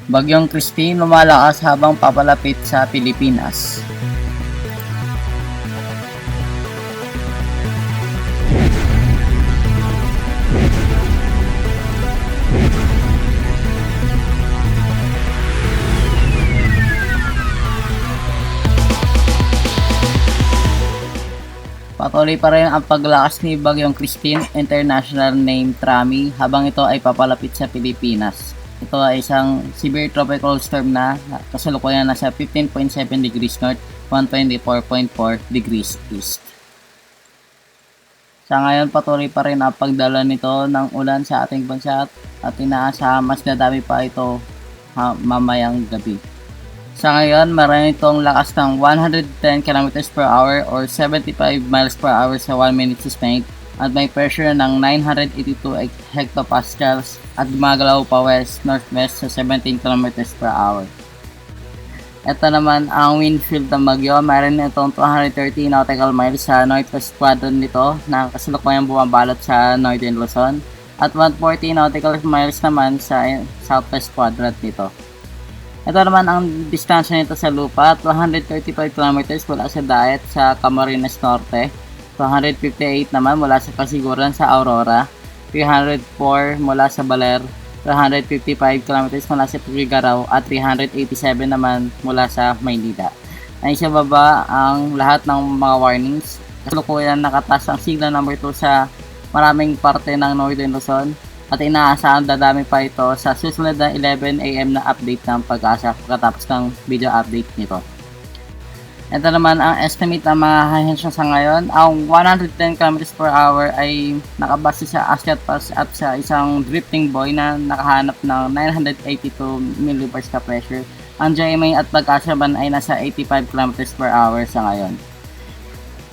Bagyong Christine lumalakas habang papalapit sa Pilipinas. Patuloy pa rin ang paglakas ni Bagyong Christine, international name Trami, habang ito ay papalapit sa Pilipinas. Ito ay isang severe tropical storm na kasalukuyan nasa 15.7 degrees north, 124.4 degrees east. Sa ngayon, patuloy pa rin ang pagdala nito ng ulan sa ating bansa at inaasahan mas dadami pa ito mamayang gabi. Sa ngayon, meron itong lakas ng 110 km per hour or 75 miles per hour sa 1 minute sustained at may pressure ng 982 hectopascals at gumagalaw pa west-northwest sa 17 km per hour. Ito naman ang wind field ng bagyo. Meron itong 230 nautical miles sa northwest quadrant nito na kasalukuyang bumabalot sa northern Luzon at 140 nautical miles naman sa southwest quadrant nito. Ito naman ang distansya nito sa lupa, 235 km mula sa Daet sa Camarines Norte, 258 naman mula sa Kasiguran sa Aurora, 304 mula sa Baler, 355 km mula sa Tugigaraw at 387 naman mula sa Maynila. Ay sa baba ang lahat ng mga warnings. Kasalukuyan nakataas ang signal number 2 sa maraming parte ng Northern Luzon at inaasahan dadami pa ito sa susunod na 11 AM na update ng Pag-asa pagkatapos ng video update nito. Ito naman ang estimate ng mga ahensya sa ngayon. Ang 110 km per hour ay nakabase sa Asyat Pass at sa isang drifting buoy na nakahanap ng 982 millibars na pressure. Ang GMA at Pag-asa ban ay nasa 85 km per hour sa ngayon.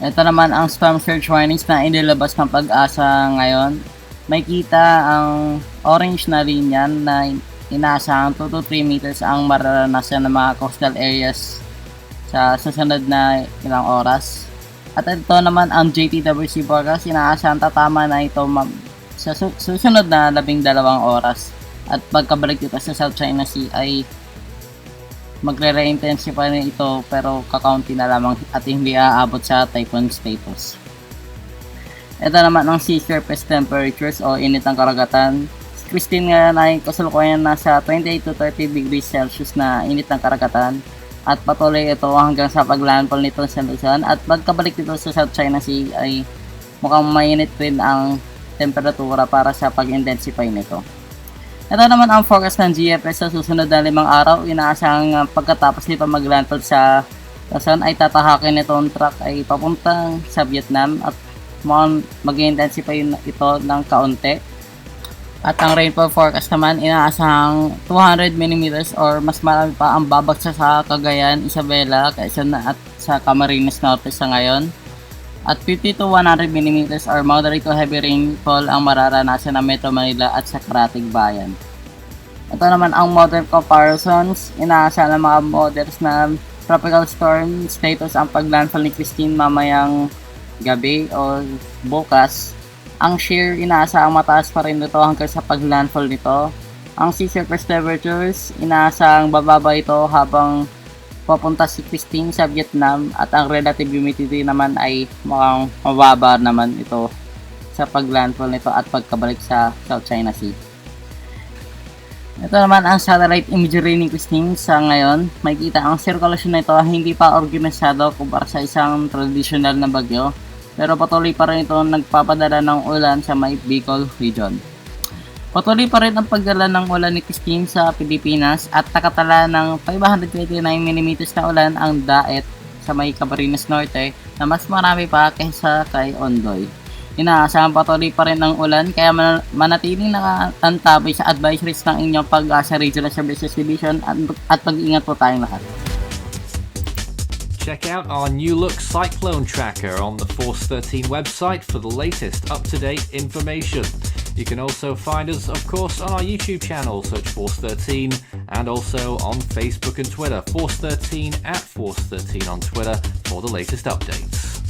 Ito naman ang storm surge warnings na inilabas ng Pag-asa ngayon. May kita ang orange na linya na inaasahang 2 to 3 meters ang mararanasan ng mga coastal areas sa susunod na ilang oras. At ito naman ang JTWC forecast, inaasahan tatama na ito sa susunod na 12 oras. At pagkabalik dito sa South China Sea ay magre-re-intensify na ito pero kakaunti na lamang at hindi aabot sa typhoon status. Ito naman ang sea surface temperatures o init ng karagatan. Christine ngayon ay kasalukuyan nasa 28 to 30 degrees Celsius na init ng karagatan. At patuloy ito hanggang sa paglandfall nito sa Luzon at pagkabalik dito sa South China Sea ay mukhang mainit rin ang temperatura para sa pag-intensify nito. Ito naman ang forecast ng GFS sa susunod na 5 araw. Inaasahang pagkatapos nito maglandfall sa Luzon ay tatahakin itong track ay papuntang sa Vietnam at mag-intensify ito ng kaunti. At ang rainfall forecast naman inaasahang 200 mm or mas marami pa ang babagsak sa Cagayan, Isabela, Quezon at sa Camarines Norte sa ngayon. At 50 to 100 mm or moderate to heavy rainfall ang mararanasan ng Metro Manila at sa Karatig Bayan. Ito naman ang model comparisons. Inaasahan ng mga models na tropical storm status ang paglandfall ni Christine mamayang gabi o bukas. Ang shear inaasahang mataas pa rin ito hanggang sa paglandfall nito. Ang sea surface temperatures inaasahang bababa ito habang papunta si Christine sa Vietnam at ang relative humidity naman ay mukhang mababa naman ito sa paglandfall nito at pagkabalik sa South China Sea. Ito naman ang satellite imagery ni Christine sa ngayon. Makikita ang sirkulasyon nito hindi pa organisado kumpara sa isang traditional na bagyo. Pero patuloy pa rin ito nagpapadala ng ulan sa may Bicol region. Patuloy pa rin ang pagdala ng ulan ni Christine sa Pilipinas at nakatala ng 529 mm na ulan ang Daet sa may Camarines Norte na mas marami pa kaysa kay Ondoy. Inaasahan patuloy pa rin ang ulan kaya manatiling nakatantabay sa advisories ng inyong Pag-asa Regional Services Division at pag-ingat po tayong lahat. Check out our new look cyclone tracker on the Force 13 website for the latest up-to-date information. You can also find us, of course, on our YouTube channel, search Force 13, and also on Facebook and Twitter, Force 13 at Force 13 on Twitter for the latest updates.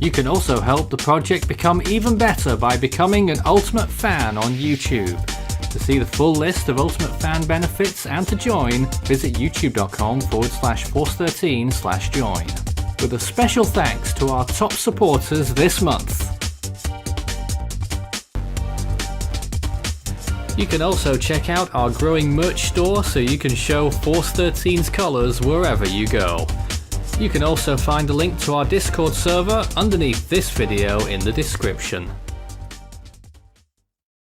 You can also help the project become even better by becoming an Ultimate Fan on YouTube. To see the full list of Ultimate Fan benefits and to join, visit youtube.com/Force13/join. With a special thanks to our top supporters this month. You can also check out our growing merch store so you can show Force 13's colours wherever you go. You can also find a link to our Discord server underneath this video in the description.